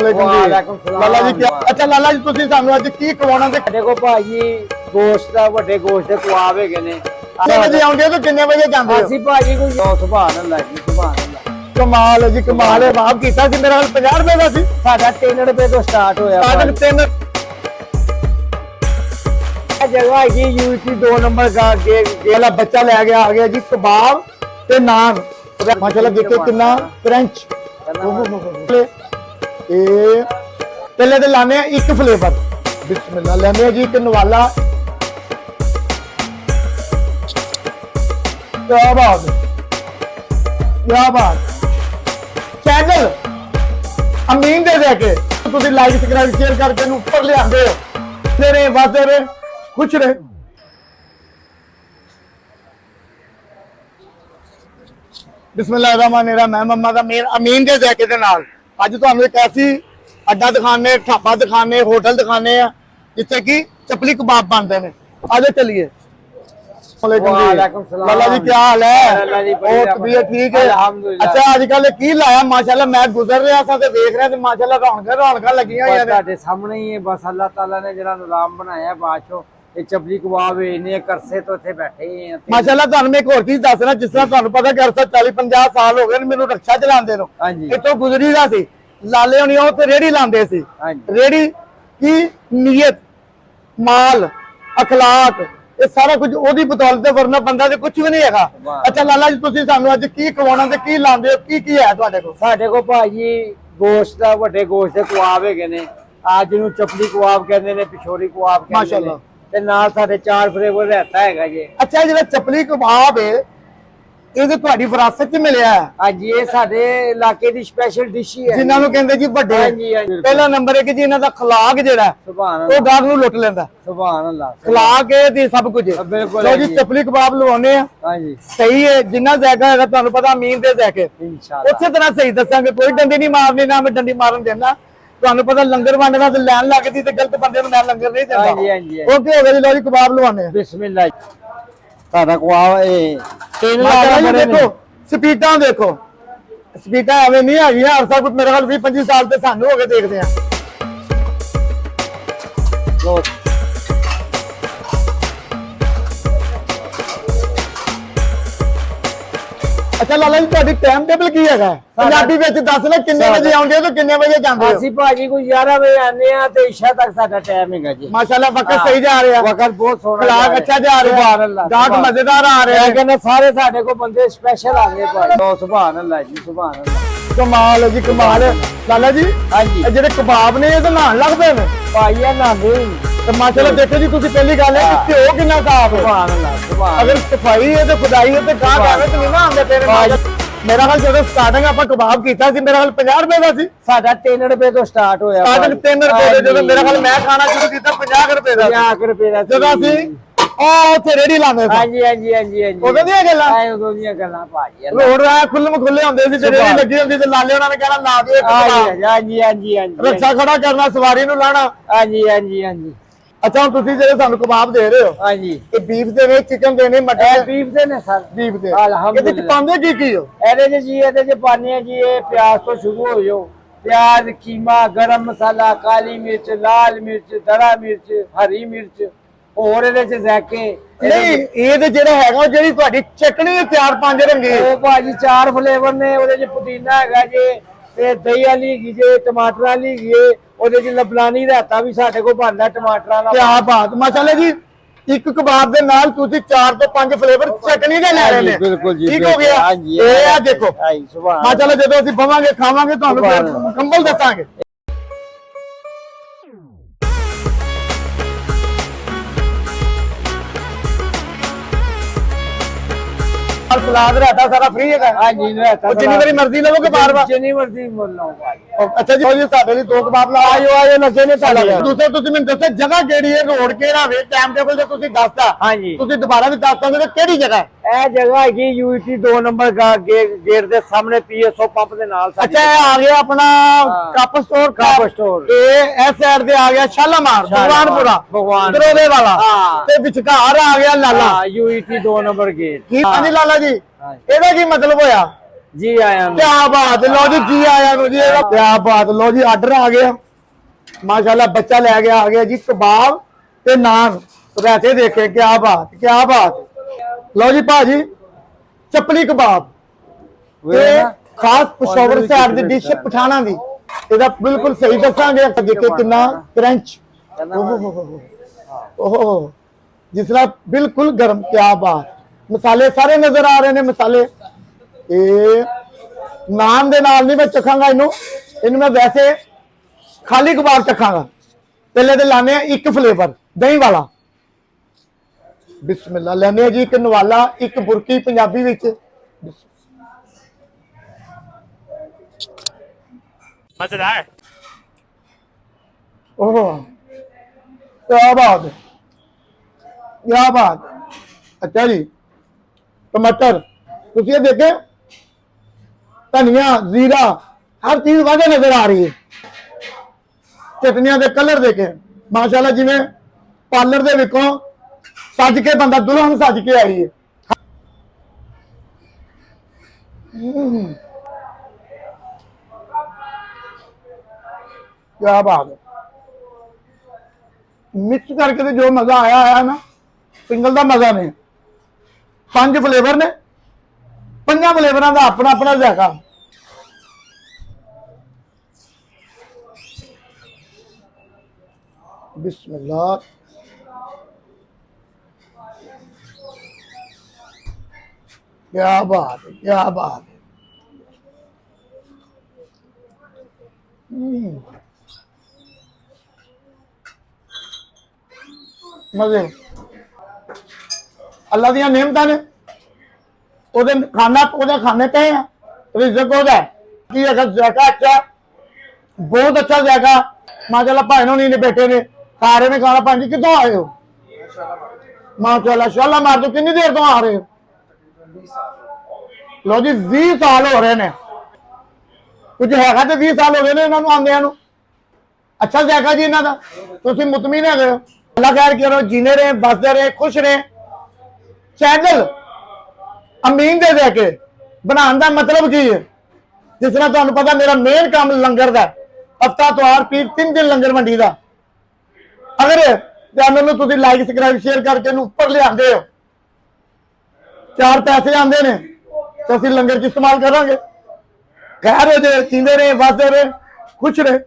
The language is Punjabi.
ਲਾਲਾ ਜੀ ਅੱਛਾ ਲਾਲਾ ਜੀ ਤੁਸੀਂ ਸਾਨੂੰ ਅੱਜ ਕੀ ਖਵਾਉਣਾ ਤੇ ਦੇਖੋ ਭਾਜੀ ਗੋਸ਼ਤ ਦਾ ਵੱਡੇ ਗੋਸ਼ਤ ਦੇ ਕੁਆਬ ਹੈਗੇ ਨੇ। ਕਿੰਨੇ ਵਜੇ ਆਉਂਦੇ ਹੋ ਤੇ ਕਿੰਨੇ ਵਜੇ ਜਾਂਦੇ ਹੋ? ਅਸੀਂ ਭਾਜੀ ਕੋਈ ਸੁਭਾਨ ਅੱਲਾਹ ਜੀ ਸੁਭਾਨ ਅੱਲਾਹ। ਕਮਾਲ ਹੈ ਜੀ ਕਮਾਲ ਹੈ। ਮਾਫ ਕੀਤਾ ਸੀ ਮੇਰਾ 50 ਰੁਪਏ ਦਾ ਸੀ। ਸਾਡਾ 3 ਰੁਪਏ ਤੋਂ ਸਟਾਰਟ ਹੋਇਆ। ਸਾਡਾ 3 ਜਗ੍ਹਾ ਹੈਗੀ ਯੂਪੀ 2 ਨੰਬਰ ਦਾ ਅੱਗੇ ਵਾਲਾ ਬੱਚਾ ਲੈ ਕੇ ਆ ਗਿਆ ਜੀ ਕਬਾਬ ਤੇ ਨਾਨ। ਮਾਸ਼ਾਅੱਲਾ ਦੇਖੋ ਕਿੰਨਾ ਫ੍ਰੈਂਚ ਇਹ ਪਹਿਲੇ ਤੇ ਲਾਣੇ ਆ ਇੱਕ ਫਲੇਵਰ। ਬਿਸਮਿਲ੍ਲਾ ਲੈਣੇ ਆ ਜੀ ਇੱਕ ਨਵਾਲਾ। क्या बात क्या बात चैनल अमीन दे देके तुसी लाइक सब्सक्राइब शेयर करके ऊपर ले आंदे हो तेरे वादे रहे खुश रहे। बिस्मिल्लाहिर्रहमानिर्रहीम। मैं मम्मा का मेर अमीन दे देके दे नाल अज तुहानू एक ऐसी अड्डा दिखाने ढाबा दिखाने होटल दिखाने जिथे कि चपली कबाब बनते हैं। आज चलिए। लाला जी क्या हाल है? तबीयत ठीक है? अच्छा अजकल की लाया माशाल्लाह मैं गुजर रहा था ते देख रहा माशाल्लाह रौनक लगियां होईयां ने ਤੁਹਾਡੇ ਸਾਹਮਣੇ ਹੀ ਹੈ। ਬਸ ਅੱਲਾਹ ਤਾਲਾ ਨੇ ਜਿਹੜਾ ਨਿਜ਼ਾਮ ਬਣਾਇਆ ਬਾਅਦ ਇਹ ਚਪਲੀ ਕਬਾਬ ਇੰਨੇ ਕਰਸੇ ਤੋਂ ਇੱਥੇ ਬੈਠੇ ਆ ਮਾਸ਼ਾਅੱਲਾ। ਤੁਹਾਨੂੰ ਮੈਂ ਇੱਕ ਹੋਰ ਚੀਜ਼ ਦੱਸਣਾ ਜਿਸ ਤਰ੍ਹਾਂ ਤੁਹਾਨੂੰ ਪਤਾ ਕਿ 40-50 ਸਾਲ ਹੋ ਗਏ ਨੇ ਮੈਨੂੰ ਰਕਸ਼ਾ ਚਲਾਉਂਦੇ ਨੂੰ। ਇੱਥੋਂ ਗੁਜ਼ਰੀਦਾ ਸੀ ਲਾਲੇ ਹੋਣੀ ਉਹ ਤੇ ਰੇੜੀ ਲਾਉਂਦੇ ਸੀ। ਰੇੜੀ की नीयत माल अखलाक ये सारा कुछ ओदी बदौलत है वरना बंदा ते कुछ भी नहीं हैगा। अच्छा लाला जी तुसी सानू अज की खवाना ते की लांदे हो की है तुहाडे कोल? ਸਾਡੇ ਕੋਲ ਭਾਜੀ ਗੋਸ਼ਤ ਦਾ ਵੱਡੇ ਗੋਸ਼ਤ ਦੇ ਕੁਆਬ ਹੈਗੇ ਨੇ। ਅੱਜ ਨੂੰ ਚਪਲੀ ਕੁਆਬ ਕਹਿੰਦੇ ਨੇ ਪਿਛੋਰੀ ਕੁਆਬ ਕਹਿੰਦੇ ਨੇ ਮਾਸ਼ਾਅੱਲਾ। ਤੇ ਨਾਲ ਸਾਡੇ 4 ਫਲੇਵਰ ਰਹਿਤਾ ਹੈਗਾ ਜੀ। अच्छा ਜਿਹੜਾ चपली कबाब है ਇਹ ਤੁਹਾਡੀ ਵਿਰਾਸਤ ਚ ਮਿਲਿਆ ਹੈ? ਹਾਂਜੀ ਇਹ ਸਾਡੇ ਇਲਾਕੇ ਦੀ ਸਪੈਸ਼ਲ ਡਿਸ਼ ਹੀ ਹੈ ਜਿਨ੍ਹਾਂ ਨੂੰ ਕਹਿੰਦੇ ਜੀ ਵੱਡੇ। ਹਾਂਜੀ ਹਾਂਜੀ ਪਹਿਲਾ ਨੰਬਰ ਹੈ ਕਿ ਜੀ ਇਹਨਾਂ ਦਾ ਖਲਾਕ ਜਿਹੜਾ ਸੁਭਾਨ ਉਹ ਗਾਹਕ ਨੂੰ ਲੁੱਟ ਲੈਂਦਾ। ਸੁਭਾਨ ਅੱਲਾਹ ਖਲਾਕ ਇਹ ਤੇ ਸਭ ਕੁਝ ਬਿਲਕੁਲ ਲੋ ਜੀ ਚਪਲੀ ਕਬਾਬ ਲਵਾਉਣੇ ਆ। ਹਾਂਜੀ ਸਹੀ ਹੈ ਜਿੰਨਾ ਜ਼ਾਇਕਾ ਹੈਗਾ ਤੁਹਾਨੂੰ ਪਤਾ ਅਮੀਨ ਦੇ ਜ਼ਾਇਕੇ ਇਨਸ਼ਾਅੱਲਾ ਉਸੇ ਤਰ੍ਹਾਂ ਸਹੀ ਦੱਸਾਂਗੇ। ਕੋਈ ਡੰਡੀ ਨਹੀਂ ਮਾਰਨੀ ਨਾ ਮੈਂ ਡੰਡੀ ਮਾਰਨ ਦੇਣਾ। ਤੁਹਾਨੂੰ ਪਤਾ ਲੰਗਰ ਵੰਡਣਾ ਤੇ ਲੈਣ ਲੱਗਦੀ ਤੇ ਗਲਤ ਬੰਦੇ ਨੂੰ ਮੈਂ ਲੰਗਰ ਨਹੀਂ ਦਿੰਦਾ। ਹਾਂਜੀ ਹਾਂਜੀ ਓਕੇ ਹੋ ਗਿਆ ਜੀ। ਲੋ ਜੀ ਕਬਾਬ ਲਵਾਉਣੇ ਆ। ਬਿਸਮਿਲ੍ਲਾ ਸਾਡਾ ਕੁਆਬ ਇਹ 3 ਜੀ ਦੇਖੋ ਸਪੀਡਾਂ ਦੇਖੋ ਸਪੀਡਾਂ ਐਵੇਂ ਨਹੀਂ ਹੈਗੀਆਂ। ਅਰਸਾ ਕੁਝ ਮੇਰੇ ਖਿਆਲ 20-25 ਸਾਲ ਤੇ ਸਾਨੂੰ ਹੋ ਗਏ ਦੇਖਦੇ ਆ। अच्छा लाला जी ਤੁਹਾਡੀ ਟਾਈਮ ਟੇਬਲ ਕੀ ਹੈਗਾ? ਪੰਜਾਬੀ ਵਿੱਚ ਦੱਸ ਲੈ ਕਿੰਨੇ ਵਜੇ ਆਉਂਦੇ ਹੋ ਤੇ ਕਿੰਨੇ ਵਜੇ ਜਾਂਦੇ ਹੋ? ਅਸੀਂ ਭਾਜੀ ਕੋਈ 11 ਵਜੇ ਆਨੇ ਆ ਤੇ ਇਸ਼ਾ ਤੱਕ ਸਾਡਾ ਟਾਈਮ ਹੈਗਾ ਜੀ। ਮਾਸ਼ਾਅੱਲਾ ਵਕਤ ਸਹੀ ਜਾ ਰਿਹਾ। ਵਕਤ ਬਹੁਤ ਸੋਹਣਾ ਖਲਾਕ ਅੱਛਾ ਜਾ ਰਿਹਾ। ਸੁਭਾਨ ਅੱਲਾਹ ਗਾਹਕ ਮਜ਼ੇਦਾਰ ਆ ਰਹੇ ਮੈਂ ਕਹਿੰਦਾ ਸਾਰੇ ਸਾਡੇ ਕੋਲ ਬੰਦੇ ਸਪੈਸ਼ਲ ਆ ਗਏ ਭਾਜੀ। ਸੁਭਾਨ ਅੱਲਾਹ ਜੀ ਸੁਭਾਨ ਅੱਲਾਹ। ਕਮਾਲ ਹੈ ਜੀ ਕਮਾਲ ਹੈ। ਲਾਲਾ ਜੀ ਹਾਂਜੀ ਇਹ ਜਿਹੜੇ ਕਬਾਬ ਨੇ ਇਹ ਤਾਂ ਨਹਾਣ ਲੱਗਦੇ ਨੇ ਭਾਈ ਆ ਨਾਂਦੇ ਤੇ ਮਾਸ਼ਾਅੱਲਾ ਦੇਖੋ ਜੀ ਤੁਸੀਂ ਪਹਿਲੀ ਗੱਲ ਹੈ ਕਿ ਘਿਓ ਕਿੰਨਾ ਸਾਫ਼ ਹੈ। ਸੁਭਾਨ ਅੱਲਾਹ ਸੁਭਾਨ ਅਗਰ ਸਫਾਈ ਹੈ ਤੇ ਖੁਦਾਈ ਹੈ ਤੇ ਗਾਹਕ ਐਵੇਂ ਤੇ ਨਹੀਂ ਨਾ ਆਉਂਦੇ ਤੇਰੇ। ਮੇਰਾ ਖਿਆਲ ਜਦੋਂ ਸਟਾਰਟਿੰਗ ਆਪਾਂ ਕਬਾਬ ਕੀਤਾ ਸੀ ਮੇਰਾ ਖਿਆਲ 50 ਰੁਪਏ ਦਾ ਸੀ। ਸਾਡਾ 3 ਰੁਪਏ ਤੋਂ ਸਟਾਰਟ ਹੋਇਆ। ਸਟਾਰਟਿੰਗ 3 ਰੁਪਏ ਦੇ ਜਦੋਂ ਮੇਰਾ ਖਿਆਲ ਮੈਂ ਖਾਣਾ ਸ਼ੁਰੂ ਕੀਤਾ 50 ਰੁਪਏ ਦਾ 50 ਰੁਪਏ ਦਾ ਜਦੋਂ ਅਸੀਂ ਉਹ ਉੱਥੇ ਰੇੜੀ ਲਾਉਂਦੇ ਸੀ। ਹਾਂਜੀ ਹਾਂਜੀ ਹਾਂਜੀ ਹਾਂਜੀ ਉਦੋਂ ਦੀਆਂ ਗੱਲਾਂ ਉਦੋਂ ਦੀਆਂ ਗੱਲਾਂ ਭਾਜੀ। ਰੋਡ ਰਾਹ ਖੁੱਲੇ ਹੁੰਦੇ ਸੀ ਤੇ ਰੇੜੀ ਲੱਗੀ ਹੁੰਦੀ ਤੇ ਲਾਲੇ ਉਹਨਾਂ ਨੇ ਕਹਿਣਾ ਲਾ ਦਿਓ ਇੱਕ ਕਬਾਬ। ਹਾਂਜੀ ਹਾਂਜੀ ਹਾਂਜੀ ਰੱਖਾ ਖੜਾ ਕਰਨਾ ਸਵਾਰੀ ਨੂੰ ਲਾਣਾ। ਹਾਂਜੀ ਹਾਂਜੀ ਹਾਂਜੀ ਅੱਛਾ ਹੁਣ ਤੁਸੀਂ ਜਿਹੜੇ ਸਾਨੂੰ ਕਬਾਬ ਦੇ ਰਹੇ ਹੋ ਹਾਂਜੀ ਇਹ ਬੀਫ ਦੇ ਨੇ ਚਿਕਨ ਦੇ ਨੇ ਮਟਨ ਬੀਫ ਦੇ ਨੇ ਸਰ। ਬੀਫ ਦੇ ਅਲਹਮਦੁਲਿਲਾ। ਇਹਦੇ ਚ ਪਾਉਂਦੇ ਕੀ ਹੋ? ਇਹਦੇ ਚ ਜੀ ਇਹਦੇ ਚ ਪਾਣੇ ਆ ਜੀ ਇਹ ਪਿਆਜ਼ ਤੋਂ ਸ਼ੁਰੂ ਹੋ ਜਾਓ। ਪਿਆਜ਼ ਕੀਮਾ ਗਰਮ ਮਸਾਲਾ ਕਾਲੀ ਮਿਰਚ ਲਾਲ ਮਿਰਚ ਦਰਾ ਮਿਰਚ ਹਰੀ ਮਿਰਚ ਹੋਰ ਇਹਦੇ ਚ ਜ਼ਾਇਕੇ ਨਹੀਂ ਇਹ ਤੇ ਜਿਹੜਾ ਹੈਗਾ ਉਹ ਜਿਹੜੀ ਤੁਹਾਡੀ ਚਟਣੀ ਹੈ 4-5 ਰੰਗੀ ਉਹ ਭਾਜੀ 4 ਫਲੇਵਰ ਨੇ। ਉਹਦੇ ਚ ਪੁਦੀਨਾ ਹੈਗਾ ਜੇ ਤੇ ਦਹੀਂ ਵਾਲੀ ਹੈਗੀ ਜੇ ਟਮਾਟਰ ਵਾਲੀ ਹੈਗੀ ਏ। ਉਹਦੇ ਚ ਲਬਨਾਨੀ ਰਹਿਤਾ ਵੀ ਸਾਡੇ ਕੋਲ ਬਣਦਾ ਟਮਾਟਰਾਂ ਦਾ। ਕੀ ਬਾਤ ਮਾਸ਼ਾਅੱਲਾ ਜੀ। ਇੱਕ ਕਬਾਬ ਦੇ ਨਾਲ ਤੁਸੀਂ 4 ਤੋਂ 5 ਫਲੇਵਰ ਚਟਣੀ ਦੇ ਲੈ ਰਹੇ ਨੇ। ਬਿਲਕੁਲ ਜੀ ਠੀਕ ਹੋ ਗਿਆ। ਇਹ ਆ ਦੇਖੋ ਸੁਭਾਨ ਮਾਸ਼ਾਅੱਲਾ ਜਦੋਂ ਅਸੀਂ ਬਵਾਂਗੇ ਖਾਵਾਂਗੇ ਤੁਹਾਨੂੰ ਫਿਰ ਮੁਕੰਮਲ ਦੱਸਾਂਗੇ। सलाद रहता सारा फ्री है। हाँ जी रहता जितनी मेरी मर्जी लोगे बार बार जितनी मर्जी बोल लो भाई। अच्छा जी जी साडे ਲਈ 2 ਕਬਾਬ ਲਾ ਆਇਓ ਲੱਗੇ ਨੇ ਤੁਹਾਡੇ। ਦੂਸਰੇ ਤੁਸੀਂ ਮੈਨੂੰ ਦੱਸੋ ਜਗ੍ਹਾ ਕਿਹੜੀ ਹੈ? ਰੋਡ ਕਿਹੜਾ ਵੇ? ਟਾਈਮ ਟੇਬਲ ਤੇ ਤੁਸੀਂ ਦੱਸਤਾ। ਹਾਂਜੀ ਤੁਸੀਂ ਦੁਬਾਰਾ ਵੀ ਦੱਸ ਸਕਦੇ ਕਿਹੜੀ ਜਗ੍ਹਾ? ਇਹ ਜਗ੍ਹਾ ਹੈਗੀ ਯੂਟੀ 2 ਨੰਬਰ ਗੇਟ ਦੇ ਸਾਹਮਣੇ ਪੀਐਸਓ ਪੰਪ ਦੇ ਨਾਲ। ਅੱਛਾ ਇਹ ਆ ਗਿਆ ਆਪਣਾ ਕੱਪ ਸਟੋਰ। ਕੱਪ ਸਟੋਰ ਇਹ ਇਸ ਸਾਈਡ ਤੇ ਆ ਗਿਆ ਸ਼ਾਲਾਮਾਰ ਭਗਵਾਨਪੁਰਾ ਦਰੋਦੇ ਵਾਲਾ ਤੇ ਵਿਚਕਾਰ ਆ ਗਿਆ ਲਾਲਾ ਯੂਟੀ 2 ਨੰਬਰ ਗੇਟ। ਹਾਂਜੀ ਲਾਲਾ ਜੀ ਇਹਦਾ ਕੀ ਮਤਲਬ ਹੋਇਆ? जी आया मैं। क्या बात है, लो जी आया नु जी, क्या बात, लो जी आर्डर आ गया माशाल्लाह, बच्चा ले गया, आ गया जी कबाब ते नान, वैसे देखे क्या बात क्या बात। लो जी भाजी चपली कबाब वो है ना, खास पेशावर साइड दी डिश पठाना दी, ਇਹਦਾ ਬਿਲਕੁਲ ਸਹੀ ਦੱਸਾਂਗੇ। ਦੇਖੇ ਕਿੰਨਾ ਕਰੰਚ, ओहो जिस तरह बिल्कुल गर्म, क्या बात। मसाले सारे नजर आ रहे ने, मसाले नान दे नाल नहीं मैं चखांगा इनू मैं वैसे खाली कबाब चखांगा। पहले तो लाने एक फ्लेवर दही वाला, बिस्मिल्लाह लेने जी, एक नवाला एक बुरकी पंजाबी विच। मजेदार। ओहो क्या बात है, क्या बात। अच्छा जी टमाटर तुम ये देखे, धनिया जीरा हर चीज वाजे नजर आ रही है। चटनिया के कलर देखे माशाल्लाह, जिवें पार्लर दे विचों सज के बंदा दुल्हन सज के आई है। क्या बात है, मिक्स करके तो जो मजा आया है ना, सिंगल का मजा नहीं। 5 फ्लेवर ने, 5 फ्लेवरों का अपना अपना जायका। बिस्मिल्लाह, क्या बात है, क्या बात है। मजे अल्लाह दी नेमतां ने, ओदे खाना ओदे खाने पे हैं, रिज़्क ओदा है कि अगर जायका अच्छा, बहुत अच्छा जायका माशाल्लाह। भाई नो नहीं बैठे ने खा रहे ने खाना। भाई जी कितों आए हो? माशाल्लाह शाला मार दो, कितनी देर तो आ रहे हो? लो जी 20 साल हो रहे ने, कुछ हैगा तो 20 साल हो गए ने इन्होंने आंदियां नूं। अच्छा जायका जी इन्हां दा, तुसीं मुतमिन है हो? अल्लाह खैर करो, जीने रहे बसते रहे खुश रहे। चैनल अमीन दे दे के बनाने का मतलब की है, जिस तरह तुहानूं पता मेरा मेन काम लंगर का, हफ्ता त्योहार पीर 3 दिन लंगर मंडी का। अगर चैनल नूं तुसीं लाइक सबसक्राइब शेयर करके ऊपर ले आंदे हो, 4 पैसे आंदे ने, तो असीं लंगर च इस्तेमाल करांगे। खैर हो जाए, जींदे रहे बसते रहे खुश रहे।